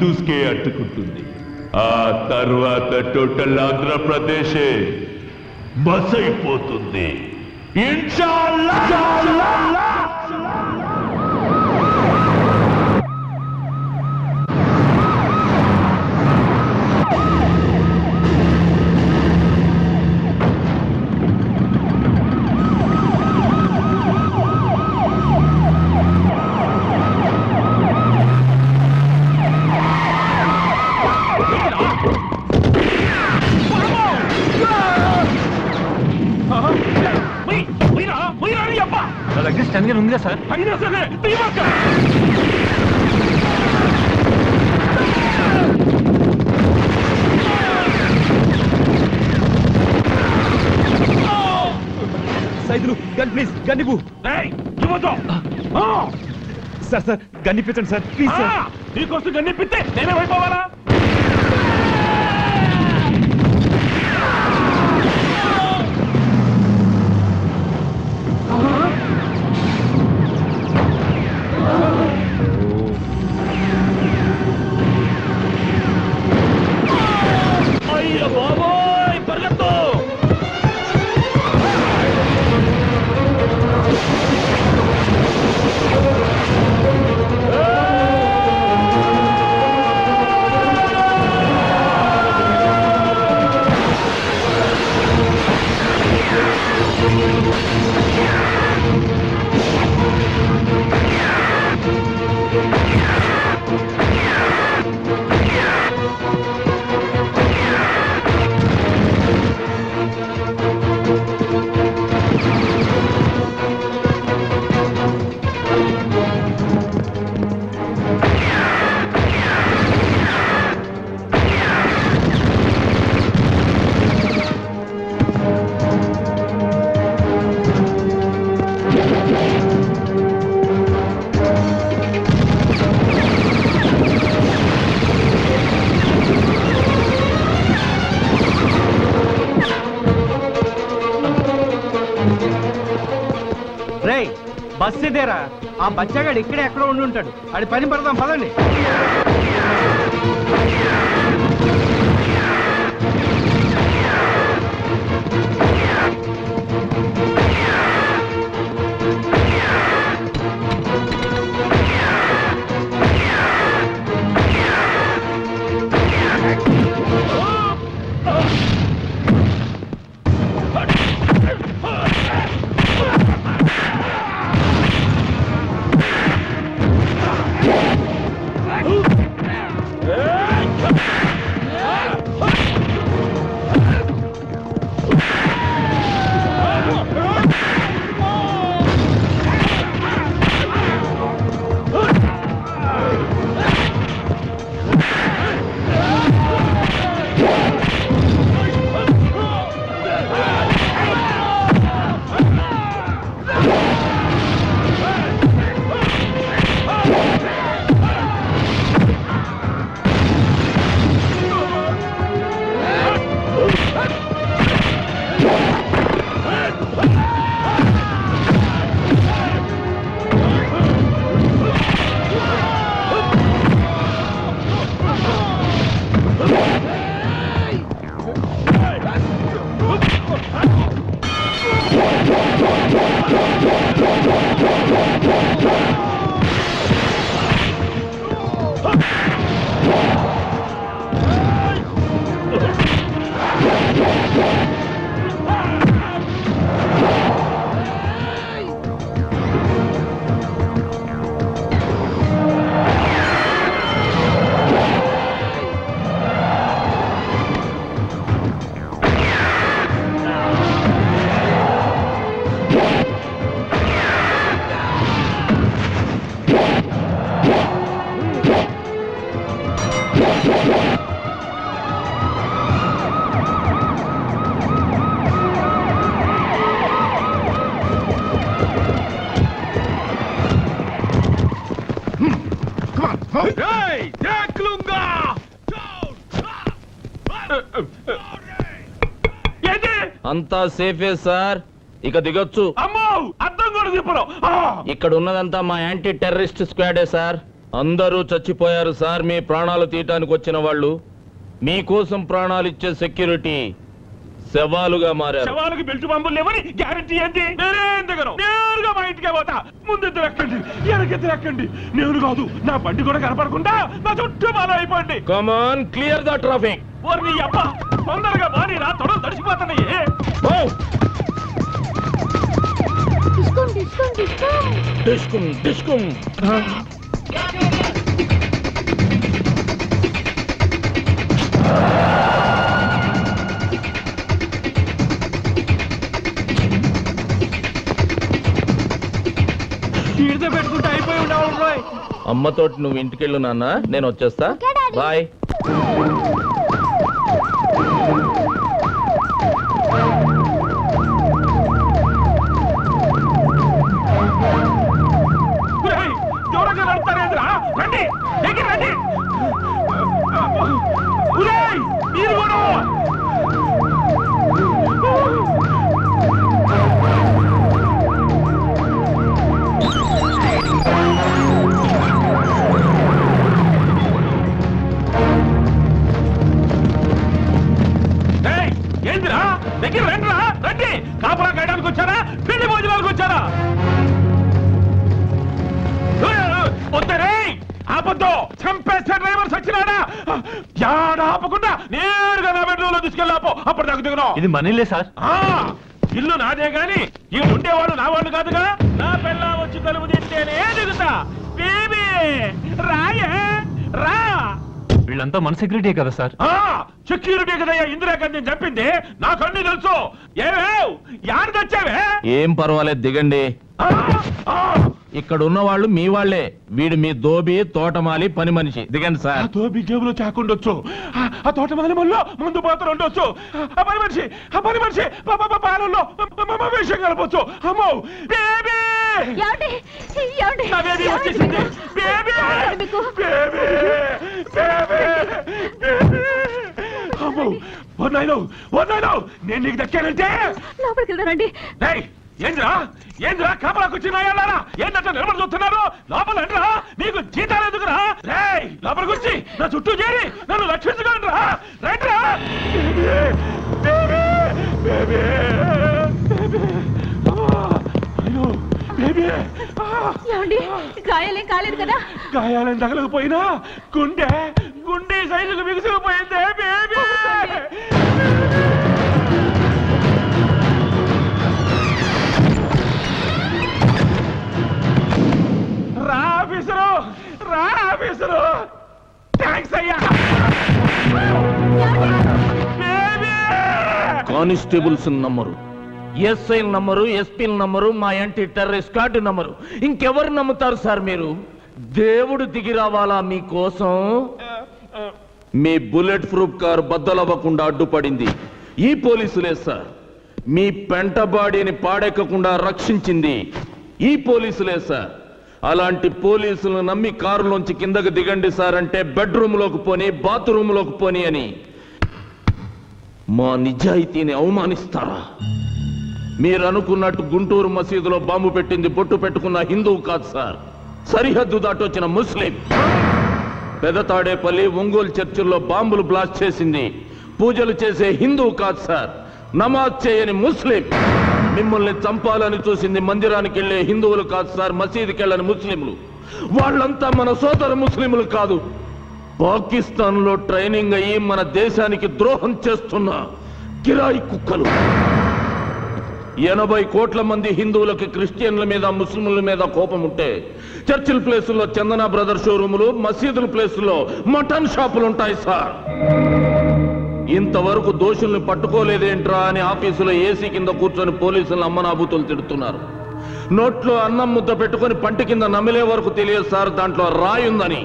హిందూస్కే అట్టుకుంటుంది. ఆ తర్వాత total ఆంధ్రప్రదేశే bus అయిపోతుంది. ఇన్షాల్లా. నా దగ్గర స్టన్ గన్ ఉందిగా సార్. అయినా సరే తీయమాక. సైదులు గన్ ప్లీజ్ గన్ ఇవ్వు. సార్ సార్ గన్ ఇప్పించండి సార్ ప్లీజ్ సార్. నీకోసం గన్నిప్పితే నేనే అయిపోవాలా? అయ్య బాబోయ్ పరిగెత్తు. బస్ ఇదేరా. ఆ బచ్చగాడు ఇక్కడే ఎక్కడో ఉండి ఉంటాడు. అది పని పడదాం పదండి. అంతా సేఫే సార్, ఇక దిగొచ్చు. అమ్మో అర్థం కూడా చెప్పరు. ఇక్కడ ఉన్నదంతా మా యాంటీ టెర్రరిస్ట్ స్క్వాడే సార్. అందరూ చచ్చిపోయారు సార్. మీ ప్రాణాలు తీయటానికి వచ్చిన వాళ్ళు మీకోసం ప్రాణాలు ఇచ్చే సెక్యూరిటీ శవాలుగా మారారు. శవాలకు బెల్ట్ బాంబులు లేవని గ్యారెంటీ ఏంటి? నేనేం దిగను, నేరుగా మా ఇంటికే పోతా. ముందు ఇద్దరు ఎక్కండి, వెనకిద్దరు ఎక్కండి. నేను కాదు, నా బండి కూడా కనపడకుండా నా చుట్టూ బాగా అయిపోండి. కమాన్, క్లియర్ ద ట్రాఫిక్. ఓర్ని అబ్బా, తొందరగా బాని రా, తొడలు తడిసిపోతున్నాయి. డిస్కుం డిస్కుం. ఈడితో పెట్టుకుంటే అయిపోయి ఉండవు రోయ్. అమ్మతోటి నువ్వు ఇంటికెళ్ళు నాన్న, నేను వచ్చేస్తా. బాయ్. ఒరేయ్, దూరంగా నడుస్తారేంద్రా? రండి, దగ్గర రండి. ఒరేయ్, మీరు కూడా. ఏయ్, ఏందిరా? దగ్గర రండిరా, రండి. కాపలా కాయడానికి వచ్చారా, పెళ్లి భోజనాలకు వచ్చారా? వద్దరే, ఆపద్దు. చంపేస్తే డ్రైవర్ సచ్చినాడా? యాడ ఆపకుండా నేరుగా నా బెడ్రూమ్ లో తీసుకెళ్ళాపో. అప్పుడు నాకు దిగను. ఇది మనీలే సార్. ఇల్లు నాదే గాని ఈ ఉండేవాడు నా వాడు కాదుగా. నా పిల్ల వచ్చి తలుపు తింటేనే దిగుతా. బేబీ రాయే రా. వీళ్ళంతా మన సెక్యూరిటీ కదా సార్. సెక్యూరిటీ కదయ్యా ఇందిరాగాంధీ చంపింది. నాకన్నీ తెలుసు. ఏమేవ్ యాడ తెచ్చావే? ఏం పర్వాలేదు, దిగండి. ఇక్కడ ఉన్న వాళ్ళు మీ వాళ్లే. వీడు మీ దోబి, తోటమాలి, పని మనిషి. దిగండి సార్. తోబి జేబులో చాకుండొచ్చు, ఆ తోట మొదలు మళ్ళీ ముందు పాత్ర ఉండొచ్చు, ఆ పని మనిషి పాలల్లో విషయం కలపచ్చు. అమ్మో బేబీ, నా బేబీ వచ్చేసింది. Baby baby baby. అమ్మో వన్నాయిలో నేను నీకు దక్కానంటే. లోపలికి వెళ్తారండి. ఏంద్రా కాపలాకు వచ్చిన ఏంటంటే నిలబడి చూస్తున్నారు? లోపల రండిరా, నీకు జీతాలు ఎందుకురా? రేయ్, లోపలికి వచ్చి నా చుట్టూ చేరి నన్ను రక్షించుకోండిరా. రండిరా. అయ్యో బేబీ, ఏమండి, గాయాలేం కాలేదు కదా? గాయాలను తగలకపోయినా గుండె సైజుకు బిగుసుకుపోయిందే బేబీ. రా ఆఫీసరు, థ్యాంక్స్ అయ్యా. Constables number, SI number, SP number, మా యాంటీ టెర్రరిస్ట్ కార్డు నంబరు. ఇంకెవరు నమ్ముతారు సార్ మీరు? దేవుడు దిగి రావాలా మీకోసం? మీ బుల్లెట్ ప్రూఫ్ కారు బద్దలవ్వకుండా అడ్డుపడింది ఈ పోలీసులే సార్. మీ పెంట బాడీని పాడెక్కకుండా రక్షించింది ఈ పోలీసులే సార్. అలాంటి పోలీసులను నమ్మి కారులోంచి కిందకు దిగండి సార్ అంటే బెడ్రూమ్ లోకి పోని, బాత్రూమ్ లోకి పోని అని మా నిజాయితీని అవమానిస్తారా? మీరు అనుకున్నట్టు గుంటూరు మసీదులో బాంబు పెట్టింది బొట్టు పెట్టుకున్న హిందువు కాదు సార్, సరిహద్దు దాటొచ్చిన ముస్లిం. పెదతాడేపల్లి, ఒంగోలు చర్చిల్లో బాంబులు బ్లాస్ట్ చేసింది పూజలు చేసే హిందువు కాదు సార్, నమాజ్ చేయని ముస్లిం. మిమ్మల్ని చంపాలని చూసింది మందిరానికి వెళ్లే హిందువులు కాదు సార్, మసీదుకి వెళ్ళని ముస్లింలు. వాళ్ళంతా మన సోదర ముస్లింలు కాదు, పాకిస్తాన్ లో ట్రైనింగ్ అయ్యి మన దేశానికి ద్రోహం చేస్తున్న కిరాయి కుక్కలు. 80 కోట్ల మంది హిందువులకి క్రిస్టియన్ల మీద, ముస్లింల మీద కోపం ఉంటే చర్చిల ప్లేసుల్లో చందన బ్రదర్ షోరూములు, మసీదుల ప్లేసుల్లో మటన్ షాపులు ఉంటాయి సార్. ఇంతవరకు దోషుల్ని పట్టుకోలేదేంట్రా అని ఆఫీసులో ఏసీ కింద కూర్చొని పోలీసులను అమ్మనాబూతులు తిడుతున్నారు. నోట్లో అన్నం ముద్ద పెట్టుకుని పంటి కింద నమిలే వరకు తెలియదు సార్ దాంట్లో రాయుందని.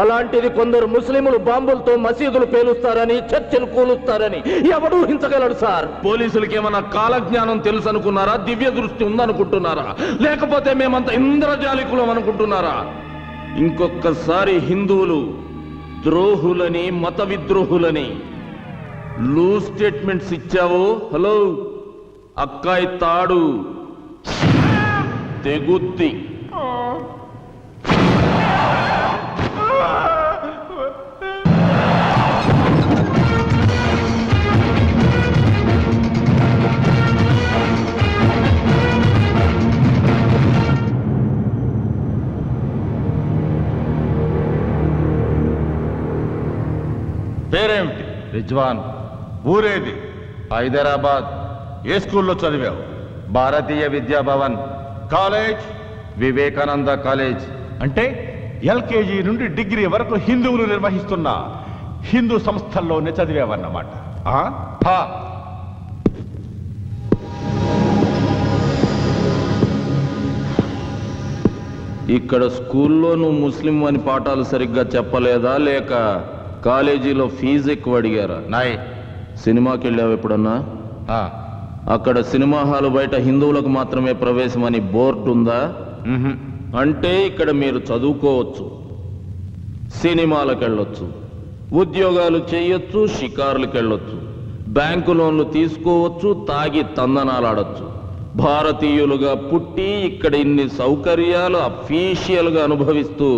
అలాంటిది కొందరు ముస్లింలు బాంబులతో మసీదులు పేలుస్తారని, చర్చలు కూలుస్తారని ఎవడు ఊహించగలడు సార్? పోలీసులకి ఏమన్నా కాలజ్ఞానం తెలుసు అనుకున్నారా? దివ్య దృష్టి ఉందనుకుంటున్నారా? లేకపోతే మేమంతా ఇంద్రజాలికులం అనుకుంటున్నారా? ఇంకొకసారి హిందువులు ద్రోహులని, మత విద్రోహులని లూజ్ స్టేట్మెంట్స్ ఇచ్చావో, హలో అక్కాయి తాడు తెగుద్ది. పేరేమిటి? రిజ్వాన్. ఊరేది? హైదరాబాద్. ఏ స్కూల్లో చదివావు? భారతీయ విద్యాభవన్. కాలేజ్? వివేకానంద కాలేజ్. అంటే ఎల్కేజీ నుండి డిగ్రీ వరకు హిందువులు నిర్వహిస్తున్న హిందూ సంస్థల్లోనే చదివావన్నమాట. ఆ? హా. ఇక్కడ స్కూల్లో నువ్వు ముస్లిం అని పాఠాలు సరిగ్గా చెప్పలేదా, లేక కాలేజీలో ఫీజు ఎక్కువ అడిగారా? నాయ్. సినిమాకి వెళ్ళావు ఎప్పుడన్నా? హా. అక్కడ సినిమా హాలు బయట హిందువులకు మాత్రమే ప్రవేశం అని బోర్డు ఉందా? అంటే ఇక్కడ మీరు చదువుకోవచ్చు, సినిమాలకు వెళ్ళొచ్చు, ఉద్యోగాలు చేయొచ్చు, షికారులకు వెళ్ళొచ్చు, బ్యాంకు లోన్లు తీసుకోవచ్చు, తాగి తందనాలాడొచ్చు. భారతీయులుగా పుట్టి ఇక్కడ ఇన్ని సౌకర్యాలు అఫీషియల్గా అనుభవిస్తూ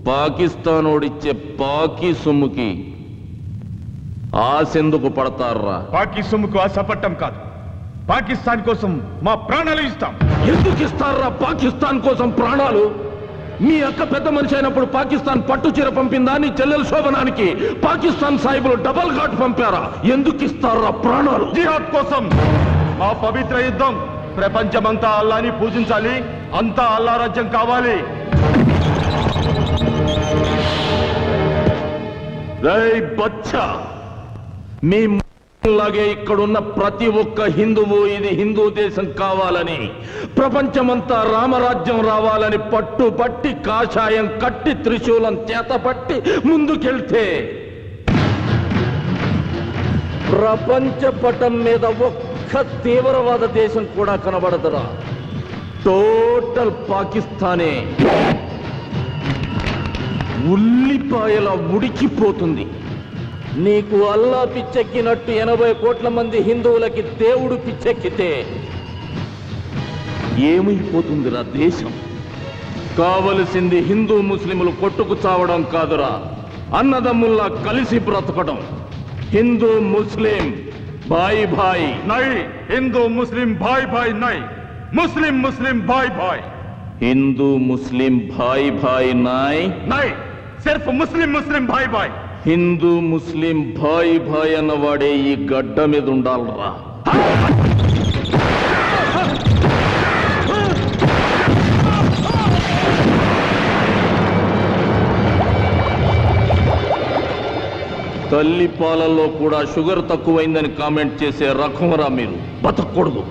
పాకిస్తాన్ ఓడిచ్చే పాకి సొమ్ముకి ఆశెందుకు పడతారా? పాకి సొమ్ముకు ఆశపట్టం కాదు, పాకిస్తాన్ కోసం మా ప్రాణాలు ఇస్తాం. ఎందుకు ఇస్తారా పాకిస్తాన్ కోసం ప్రాణాలు? మీ అక్క పెద్ద మనిషి అయినప్పుడు పాకిస్తాన్ పట్టు చీర పంపిందా? నీ చెల్లెల శోభనానికి పాకిస్తాన్ సాహిబులు డబల్ ఘాట్ పంపారా? ఎందుకు ఇస్తారా ప్రాణాలు? జిహాద్ కోసం. మా పవిత్ర యుద్ధం. ప్రపంచమంతా అల్లాని పూజించాలి, అంతా అల్లా రాజ్యం కావాలి. రేయ్ బచ్చా, మీ లాగే ఇక్కడున్న ప్రతి ఒక్క హిందువు ఇది హిందూ దేశం కావాలని, ప్రపంచమంతా రామరాజ్యం రావాలని పట్టుబట్టి కాషాయం కట్టి త్రిశూలం చేతపట్టి ముందుకెళ్తే ప్రపంచ పటం మీద ఒక్క తీవ్రవాద దేశం కూడా కనబడదురా. టోటల్ పాకిస్తానే ఉల్లిపాయల ఉడికిపోతుంది. నీకు అల్లా పిచ్చెక్కినట్టు 80 కోట్ల మంది హిందువులకి దేవుడు పిచ్చెక్కితే ఏమైపోతుందిరా దేశం? కావలసింది హిందూ ముస్లింలు కొట్టుకు చావడం కాదురా, అన్నదమ్ముల్లా కలిసి బ్రతకడం. హిందూ ముస్లిం భాయ్ భాయ్ నై. హిందూ ముస్లిం భాయ్ భాయ్ నై. ముస్లిం ముస్లిం భాయ్ భాయ్. హిందూ ముస్లిం భాయ్ భాయ్ నాయ్ నై. సిర్ఫ్ ముస్లిం ముస్లిం భాయ్ భాయ్. హిందూ ముస్లిం భాయ్ భాయ్ అన్నవాడే ఈ గడ్డ మీద ఉండాలరా. తల్లి పాలల్లో కూడా షుగర్ తక్కువైందని కామెంట్ చేసే రకంరా మీరు. బతకూడదు.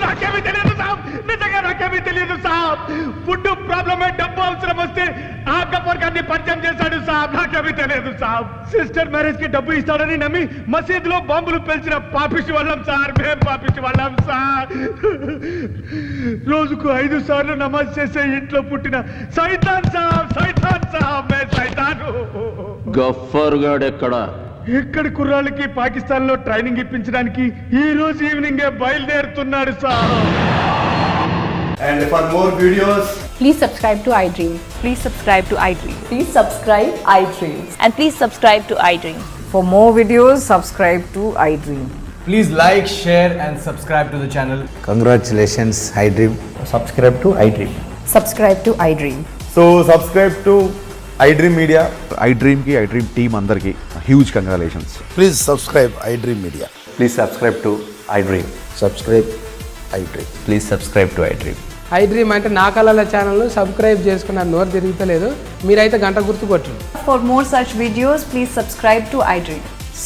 నాకేమీ తెలియదు సాబ్, నిజంగా నాకేమీ తెలియదు సాబ్. ఫుడ్ ప్రాబ్లమే, డబ్బు అవసరం వస్తే ఆ గబ్బర్ గారిని పరిచయం చేశాడు సాబ్. నాకేమీ తెలియదు సాబ్. సిస్టర్ మ్యారేజ్ కి డబ్బు ఇస్తాడని నమ్మి మసీదులో బాంబులు పేల్చిన పాపిష్టి వాళ్ళం సార్. మేం పాపిష్టి వాళ్ళం సార్. రోజుకు 5 సార్లు నమాజ్ చేసే ఇంట్లో పుట్టిన సైతాన్ సాబ్. సైతాన్ సాబ్, మే సైతాను. గఫ్ఫర్ గాడెక్కడ? ఇక్కడి కుర్రాళ్ళకి పాకిస్తాన్ లో ట్రైనింగ్ ఇప్పించడానికి ఈ రోజు ఈవినింగ్ బయలుదేరుతున్నాడు sir. And for more videos, Please subscribe to iDream. Please subscribe to iDream. Please subscribe iDream. And please subscribe to iDream. For more videos, subscribe to iDream. please like, share and subscribe to the channel. Congratulations, iDream. Subscribe to iDream. Subscribe to iDream. So subscribe to iDream Media. iDream ki iDream team andarki huge congratulations. Please subscribe iDream Media. Please subscribe to iDream. Subscribe iDream. Please subscribe to iDream. iDream అంటే నా కళల channel subscribe చేసుకున్న నోరు తిరుగుతలేదు. మీరైతే గంట గుర్తు కొట్టండి. For more such videos, please subscribe to iDream.